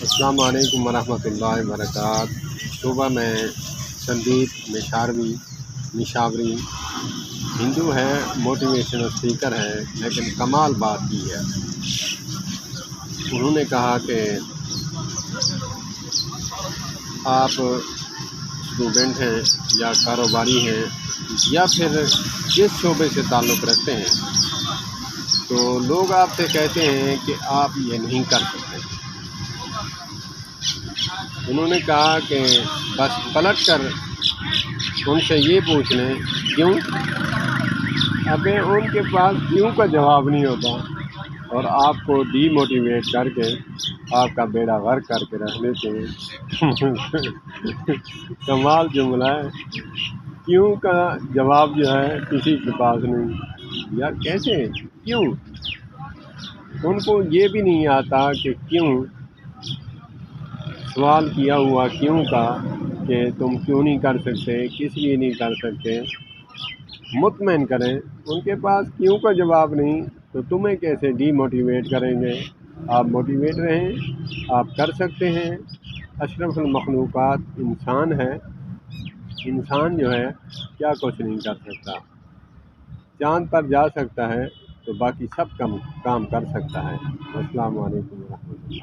السلام علیکم ورحمۃ اللہ وبرکاتہ۔ صبح میں سندیپ نشاوری ہندو ہے، موٹیویشنل اسپیکر ہے، لیکن کمال بات کی ہے۔ انہوں نے کہا کہ آپ اسٹوڈنٹ ہیں یا کاروباری ہیں یا پھر جس شعبے سے تعلق رکھتے ہیں، تو لوگ آپ سے کہتے ہیں کہ آپ یہ نہیں کر سکتے۔ انہوں نے کہا کہ بس پلٹ کر ان سے یہ پوچھ لیں کیوں۔ ابھی ان کے پاس کیوں کا جواب نہیں ہوتا اور آپ کو ڈی موٹیویٹ کر کے آپ کا بیڑا غرق کر کے رکھ لیتے ہیں۔ کمال جملہ ہے۔ کیوں کا جواب جو ہے کسی کے پاس نہیں، یار کیسے کیوں؟ ان کو یہ بھی نہیں آتا کہ کیوں، سوال کیا ہوا کیوں کا کہ تم کیوں نہیں کر سکتے، کس لیے نہیں کر سکتے، مطمئن کریں۔ ان کے پاس کیوں کا جواب نہیں تو تمہیں کیسے ڈی موٹیویٹ کریں گے؟ آپ موٹیویٹ رہیں، آپ کر سکتے ہیں۔ اشرف المخلوقات انسان ہے، انسان جو ہے کیا کچھ نہیں کر سکتا۔ چاند پر جا سکتا ہے تو باقی سب کام کر سکتا ہے۔ السلام علیکم ورحمۃ اللہ۔